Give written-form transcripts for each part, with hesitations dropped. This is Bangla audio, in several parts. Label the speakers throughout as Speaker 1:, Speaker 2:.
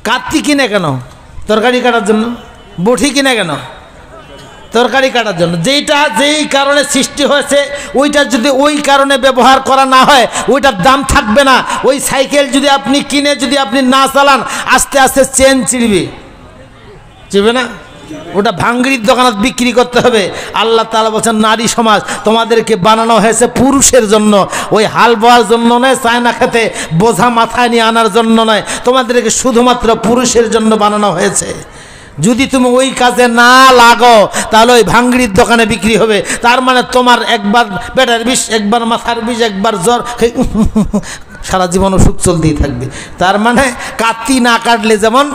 Speaker 1: কাত্তি কিনে কেন? তরকারি কাটার জন্য। বটি কিনে কেন? তরকারি কাটার জন্য। যেইটা যেই কারণে সৃষ্টি হয়েছে ওইটা যদি ওই কারণে ব্যবহার করা না হয় ওইটার দাম থাকবে না। ওই সাইকেল যদি আপনি কিনে যদি আপনি না চালান আস্তে আস্তে চেন চিড়বে না? ওটা ভাঙ্গড়ির দোকানত বিক্রি করতে হবে। আল্লাহ তাআলা বলছেন নারী সমাজ তোমাদেরকে বানানো হয়েছে পুরুষের জন্য, ওই হাল বোয়ার জন্য নয়, চায়না খেতে বোঝা মাথায় নিয়ে আনার জন্য নয়, তোমাদেরকে শুধুমাত্র পুরুষের জন্য বানানো হয়েছে। যদি তুমি ওই কাজে না লাগো তাহলে ওই ভাঙ্গড়ির দোকানে বিক্রি হবে। তার মানে তোমার একবার পেটের বিষ, একবার মাথার বিষ, একবার জ্বর, সারা জীবন অসুখ চলতেই থাকবে। তার মানে কাত্তি না কাটলে যেমন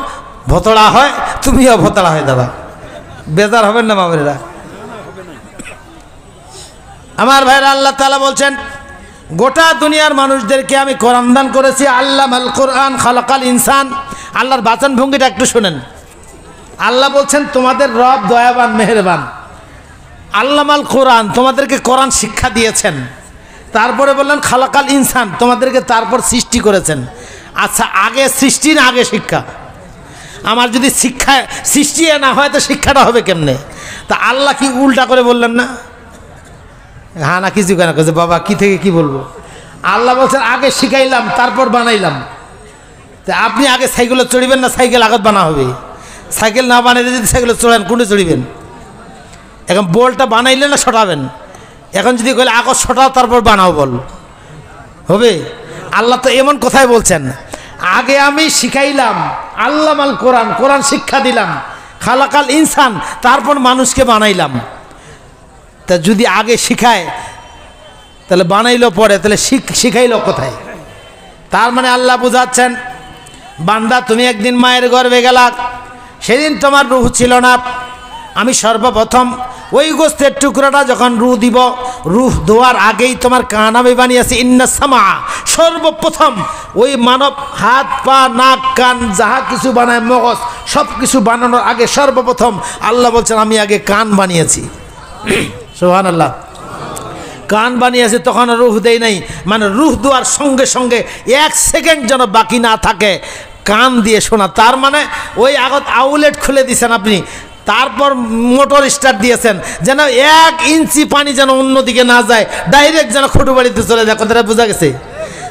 Speaker 1: ভতড়া হয় তুমিও ভতড়া হয়ে যাবা। বেজার হবেন না বাবুরা আমার ভাইরা। আল্লাহ তাআলা বলছেন গোটা দুনিয়ার মানুষদেরকে আমি কোরআন দান করেছি। আল্লামাল কোরআন খালাকাল ইনসান। আল্লাহর বাচন ভঙ্গিটা একটু শোনেন। আল্লাহ বলছেন তোমাদের রব দয়াবান মেহেরবান। আল্লামাল কোরআন তোমাদেরকে কোরআন শিক্ষা দিয়েছেন। তারপরে বললেন খালাকাল ইনসান তোমাদেরকে তারপর সৃষ্টি করেছেন। আচ্ছা আগে সৃষ্টি না আগে শিক্ষা? আমার যদি শিক্ষা সৃষ্টি না হয় তো শিক্ষাটা হবে কেমনে? তা আল্লাহ কি উল্টা করে বললেন না? হ্যাঁ না কিছু কেন কেছে বাবা কি থেকে কি বলবো? আল্লাহ বলছেন আগে শিখাইলাম তারপর বানাইলাম। তা আপনি আগে সাইকেলে চড়িবেন না সাইকেল আগত বানা হবে? সাইকেল না বানাইলে যদি সাইকেলে চড়েন কোনটা চড়িবেন? এখন বলটা বানাইলে না ছটাবেন? এখন যদি কইলে আগত ছটাও তারপর বানাও বল হবে? আল্লাহ তো এমন কথাই বলছেন আগে আমি শিখাইলাম আল্লামাল কোরআন, কোরআন শিক্ষা দিলাম, খালাকাল ইনসান তারপর মানুষকে বানাইলাম। তা যদি আগে শিখায় তাহলে বানাইলো পরে, তাহলে শিখাইলো কোথায়? তার মানে আল্লাহ বুঝাচ্ছেন বান্দা তুমি একদিন মায়ের গর্ভে গেলা, সেদিন তোমার রূহ ছিল না। আমি সর্বপ্রথম ওই গোস্তের টুকরাটা যখন রূহ দিব, রূহ দেওয়ার আগেই তোমার কান আমি বানিয়েছি। ইন্না সামা সর্বপ্রথম ওই মানব হাত পা নাক কান যাহা কিছু বানায় মগজ সব কিছু বানানোর আগে সর্বপ্রথম আল্লাহ বলছেন আমি আগে কান বানিয়েছি। সুবহানাল্লাহ। কান বানিয়েছে তখন রূহ দেই নাই, মানে রূহ দেওয়ার সঙ্গে সঙ্গে এক সেকেন্ড যেন বাকি না থাকে কান দিয়ে শোনা। তার মানে ওই আগত আউলেট খুলে দিয়েছেন আপনি, তারপর মোটর স্টার্ট দিয়েছেন যেন 1 ইঞ্চি পানি যেন অন্যদিকে না যায়, ডাইরেক্ট যেন খুঁটু বাড়িতে চলে যায়। কথাটা বোঝা গেছে?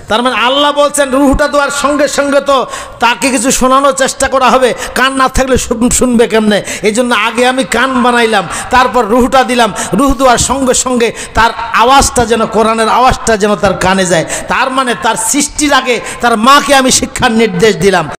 Speaker 1: তার মানে আল্লাহ বলছেন রুহটা দেওয়ার সঙ্গে সঙ্গে তো তাকে কিছু শোনানোর চেষ্টা করা হবে, কান না থাকলে শুনবে কেমনে? এই জন্য আগে আমি কান বানাইলাম তারপর রুহটা দিলাম। রুহ দেওয়ার সঙ্গে সঙ্গে তার আওয়াজটা যেন কোরআনের আওয়াজটা যেন তার কানে যায়। তার মানে তার সৃষ্টির আগে তার মাকে আমি শিক্ষার নির্দেশ দিলাম।